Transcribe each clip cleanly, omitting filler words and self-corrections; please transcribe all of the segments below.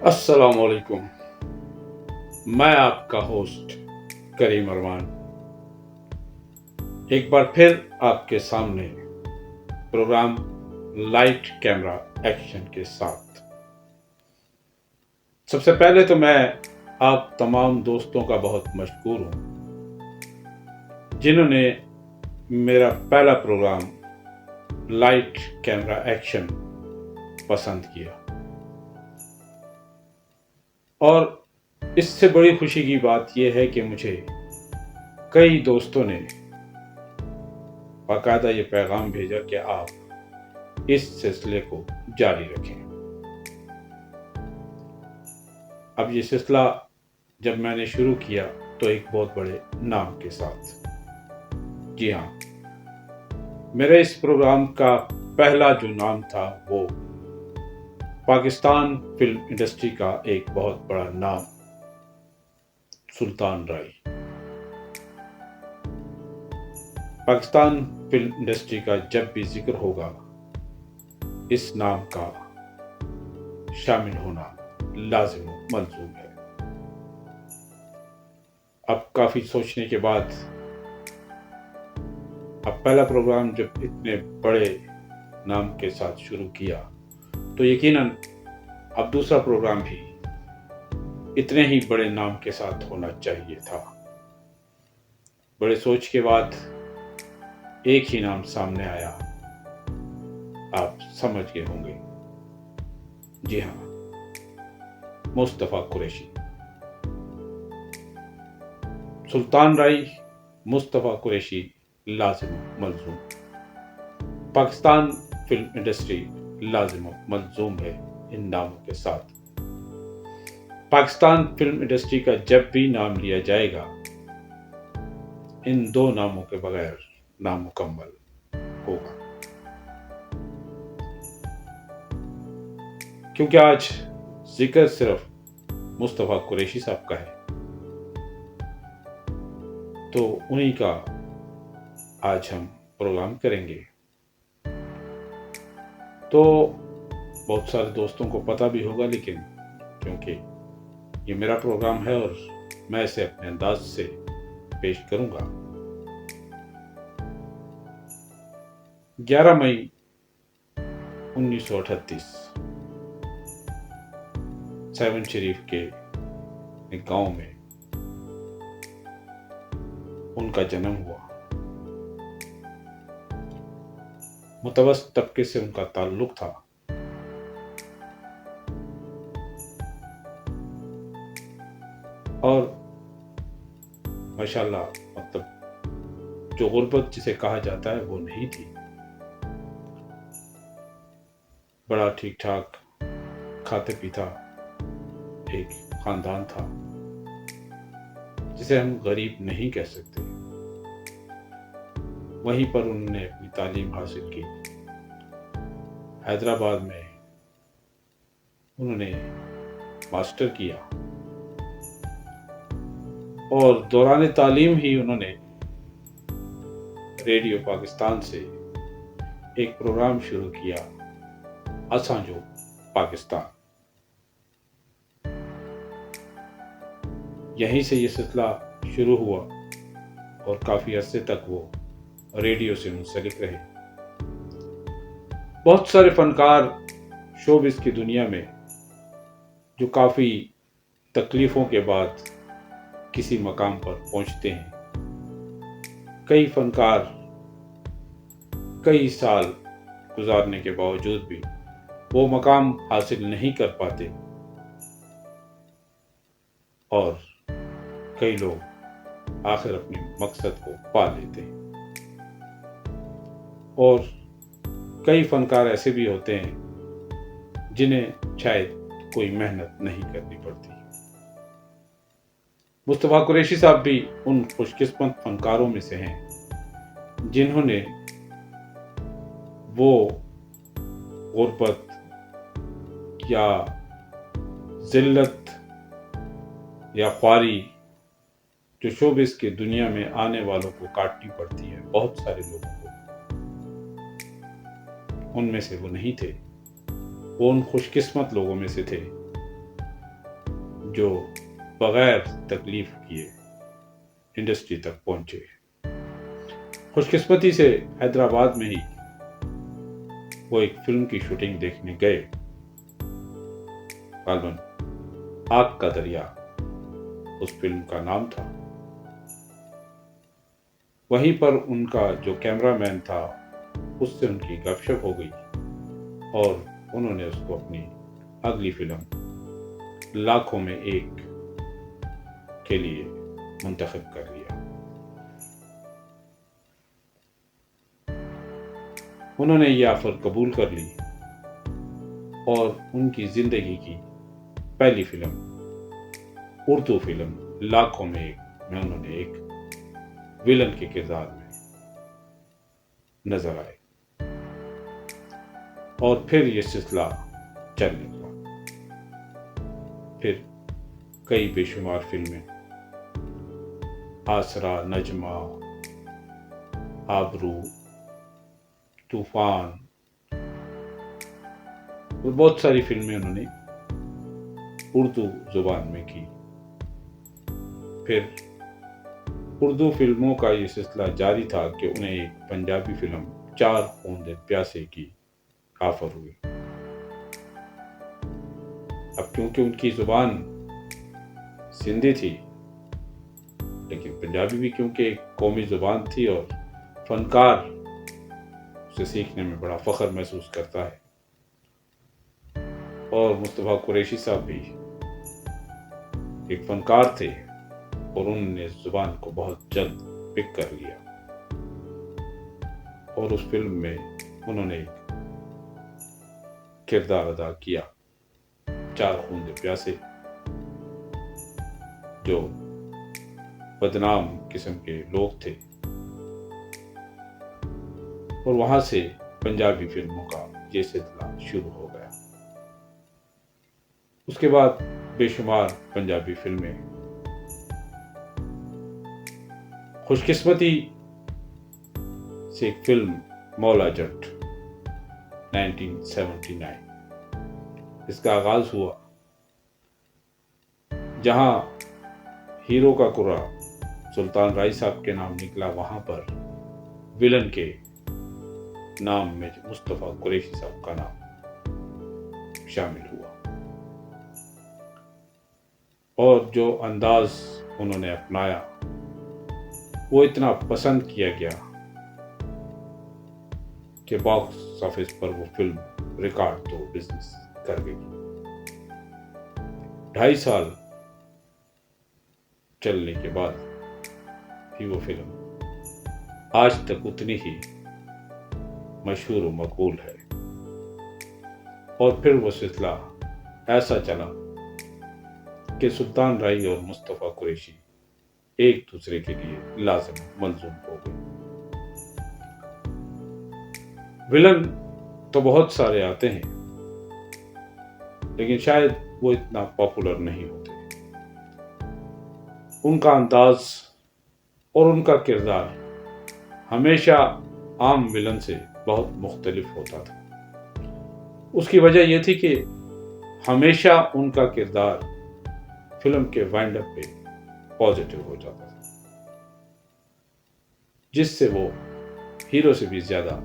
السلام علیکم، میں آپ کا ہوسٹ کریم ارمان ایک بار پھر آپ کے سامنے پروگرام لائٹ کیمرہ ایکشن کے ساتھ۔ سب سے پہلے تو میں آپ تمام دوستوں کا بہت مشکور ہوں جنہوں نے میرا پہلا پروگرام لائٹ کیمرہ ایکشن پسند کیا، اور اس سے بڑی خوشی کی بات یہ ہے کہ مجھے کئی دوستوں نے باقاعدہ یہ پیغام بھیجا کہ آپ اس سلسلے کو جاری رکھیں۔ اب یہ سلسلہ جب میں نے شروع کیا تو ایک بہت بڑے نام کے ساتھ۔ جی ہاں، میرے اس پروگرام کا پہلا جو نام تھا وہ پاکستان فلم انڈسٹری کا ایک بہت بڑا نام، سلطان رائی۔ پاکستان فلم انڈسٹری کا جب بھی ذکر ہوگا اس نام کا شامل ہونا لازم و ملزوم ہے۔ اب کافی سوچنے کے بعد اب پہلا پروگرام جب اتنے بڑے نام کے ساتھ شروع کیا تو یقیناً اب دوسرا پروگرام بھی اتنے ہی بڑے نام کے ساتھ ہونا چاہیے تھا۔ بڑے سوچ کے بعد ایک ہی نام سامنے آیا، آپ سمجھ گئے ہوں گے۔ جی ہاں، مصطفیٰ قریشی۔ سلطان رائی، مصطفیٰ قریشی، لازم و ملزوم۔ پاکستان فلم انڈسٹری لازم و ملزوم ہے ان ناموں کے ساتھ۔ پاکستان فلم انڈسٹری کا جب بھی نام لیا جائے گا ان دو ناموں کے بغیر نامکمل ہوگا، کیونکہ آج ذکر صرف مصطفیٰ قریشی صاحب کا ہے تو انہی کا آج ہم پروگرام کریں گے۔ تو بہت سارے دوستوں کو پتہ بھی ہوگا، لیکن کیونکہ یہ میرا پروگرام ہے اور میں اسے اپنے انداز سے پیش کروں گا۔ 11 مئی 1938 سیون شریف کے ایک گاؤں میں ان کا جنم ہوا۔ متوسط طبقے سے ان کا تعلق تھا، اور ماشاءاللہ مطلب جو غربت جسے کہا جاتا ہے وہ نہیں تھی۔ بڑا ٹھیک ٹھاک کھاتے پیتا ایک خاندان تھا جسے ہم غریب نہیں کہہ سکتے۔ وہیں پر انہوں نے اپنی تعلیم حاصل کی۔ حیدرآباد میں انہوں نے ماسٹر کیا، اور دوران تعلیم ہی انہوں نے ریڈیو پاکستان سے ایک پروگرام شروع کیا، اساں جو پاکستان۔ یہیں سے یہ سلسلہ شروع ہوا اور کافی عرصے تک وہ ریڈیو سے منسلک رہے۔ بہت سارے فنکار شوبز کی دنیا میں جو کافی تکلیفوں کے بعد کسی مقام پر پہنچتے ہیں، کئی فنکار کئی سال گزارنے کے باوجود بھی وہ مقام حاصل نہیں کر پاتے، اور کئی لوگ آخر اپنے مقصد کو پا لیتے ہیں، اور کئی فنکار ایسے بھی ہوتے ہیں جنہیں شاید کوئی محنت نہیں کرنی پڑتی۔ مصطفیٰ قریشی صاحب بھی ان خوش قسمت فنکاروں میں سے ہیں جنہوں نے وہ غربت یا ذلت یا خواری جو شوبز کی دنیا میں آنے والوں کو کاٹنی پڑتی ہے بہت سارے لوگوں کو، ان میں سے وہ نہیں تھے۔ وہ ان خوش قسمت لوگوں میں سے تھے جو بغیر تکلیف کیے انڈسٹری تک پہنچے۔ خوش قسمتی سے حیدرآباد میں ہی وہ ایک فلم کی شوٹنگ دیکھنے گئے، غالباً آگ کا دریا اس فلم کا نام تھا۔ وہیں پر ان کا جو کیمرہ مین تھا اس سے ان کی گپ شپ ہو گئی اور انہوں نے اس کو اپنی اگلی فلم لاکھوں میں ایک کے لیے منتخب کر لیا۔ انہوں نے یہ آفر قبول کر لی اور ان کی زندگی کی پہلی فلم، اردو فلم لاکھوں میں ایک میں انہوں نے ایک ویلن کے کردار میں نظر آئے، اور پھر یہ سلسلہ چلنے لگا۔ پھر کئی بے شمار فلمیں، آسرا، نجمہ، آبرو، طوفان، اور بہت ساری فلمیں انہوں نے اردو زبان میں کی۔ پھر اردو فلموں کا یہ سلسلہ جاری تھا کہ انہیں ایک پنجابی فلم چار خوندے پیاسے کی آفر ہوئی۔ اب کیونکہ ان کی زبان سندھی تھی، لیکن پنجابی بھی کیونکہ ایک قومی زبان تھی اور فنکار اسے سیکھنے میں بڑا فخر محسوس کرتا ہے، اور مصطفیٰ قریشی صاحب بھی ایک فنکار تھے اور انہوں نے اس زبان کو بہت جلد پک کر لیا، اور اس فلم میں انہوں نے ایک کردار ادا کیا، چار خوندے پیاسے، جو بدنام قسم کے لوگ تھے، اور وہاں سے پنجابی فلموں کا یہ سلسلہ شروع ہو گیا۔ اس کے بعد بے شمار پنجابی فلمیں، خوش قسمتی سے ایک فلم مولا جٹ 1979، اس کا آغاز ہوا جہاں ہیرو کا کرا سلطان رائی صاحب کے نام نکلا، وہاں پر ویلن کے نام میں مصطفیٰ قریشی صاحب کا نام شامل ہوا، اور جو انداز انہوں نے اپنایا وہ اتنا پسند کیا گیا کہ باکس آفس پر وہ فلم ریکارڈ تو بزنس کر گئی۔ 2.5 سال چلنے کے بعد بھی وہ فلم آج تک اتنی ہی مشہور و مقبول ہے، اور پھر وہ سلسلہ ایسا چلا کہ سلطان رائی اور مصطفیٰ قریشی ایک دوسرے کے لیے لازم ملزوم ہو گئے۔ ویلن تو بہت سارے آتے ہیں، لیکن شاید وہ اتنا پاپولر نہیں ہوتے۔ ان کا انداز اور ان کا کردار ہمیشہ عام ویلن سے بہت مختلف ہوتا تھا۔ اس کی وجہ یہ تھی کہ ہمیشہ ان کا کردار فلم کے وائنڈ اپ پہ پازیٹیو ہو جاتا تھا، جس سے وہ ہیرو سے بھی زیادہ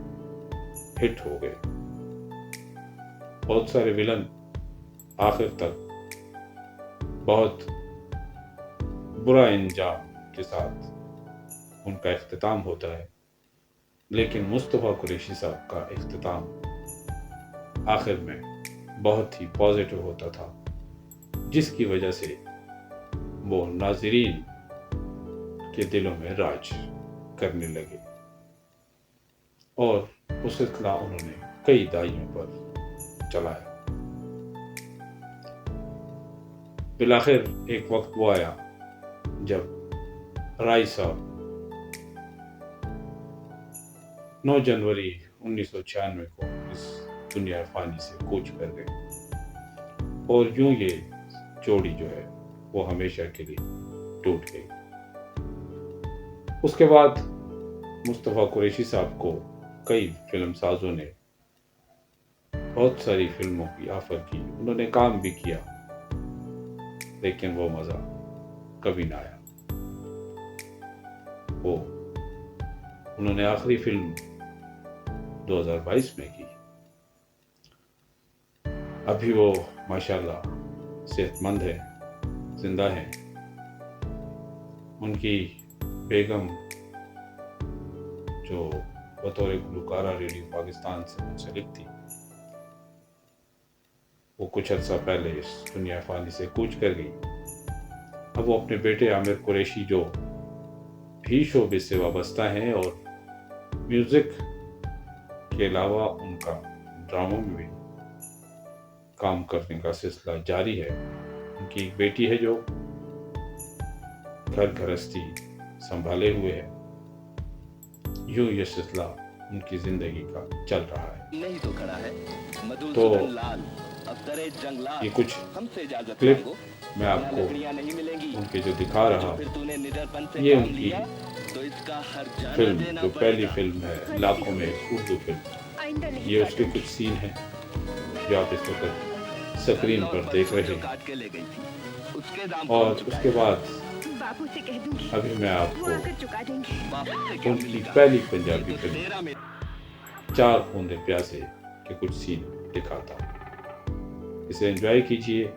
ہٹ ہو گئے۔ بہت سارے ویلن آخر تک بہت برا انجام کے ساتھ ان کا اختتام ہوتا ہے، لیکن مصطفیٰ قریشی صاحب کا اختتام آخر میں بہت ہی پازیٹیو ہوتا تھا، جس کی وجہ سے وہ ناظرین کے دلوں میں راج کرنے لگے، اور وہ سلسلہ انہوں نے کئی دہائیوں پر چلایا۔ بالآخر ایک وقت وہ آیا جب رائی صاحب 9 جنوری 1996 کو اس دنیا فانی سے کوچ کر گئے، اور یوں یہ جوڑی جو ہے وہ ہمیشہ کے لیے ٹوٹ گئی۔ اس کے بعد مصطفیٰ قریشی صاحب کو کئی فلم سازوں نے بہت ساری فلموں کی آفر کی، انہوں نے کام بھی کیا، لیکن وہ مزہ کبھی نہ آیا۔ وہ انہوں نے آخری فلم 2022 میں کی۔ ابھی وہ ماشاءاللہ صحت مند ہے، زندہ ہیں۔ ان کی بیگم جو بطور گلوکارہ ریڈیو پاکستان سے منسلک تھی، وہ کچھ عرصہ پہلے اس دنیا فانی سے کوچ کر گئی۔ اب وہ اپنے بیٹے عامر قریشی جو بھی شوبز سے وابستہ ہیں اور میوزک کے علاوہ ان کا ڈراموں میں بھی کام کرنے کا سلسلہ جاری ہے۔ ان کی ایک بیٹی ہے جو گھر گھرستی سنبھالے ہوئے ہے۔ یوں یہ سلسلہ ان کی زندگی کا چل رہا ہے۔ تو یہ کچھ کلپ میں آپ کو ان کے جو دکھا رہا ہوں، یہ ان کی فلم جو پہلی فلم ہے لاکھوں میں اردو فلم، یہ اس کے کچھ سین ہیں جو آپ اس وقت سکرین پر دیکھ رہے ہیں۔ اور اس کے بعد ابھی میں آپ کو ان کی پہلی پنجابی فلم چار خوندے پیاسے کے کچھ سین دکھاتا ہوں۔ اسے انجوائے کیجئے،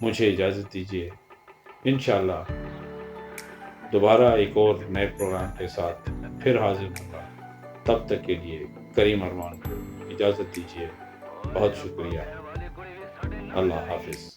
مجھے اجازت دیجئے۔ انشاءاللہ دوبارہ ایک اور نئے پروگرام کے ساتھ پھر حاضر ہوں گا۔ تب تک کے لیے کریم ارمان کو اجازت دیجئے۔ بہت شکریہ۔ اللہ حافظ۔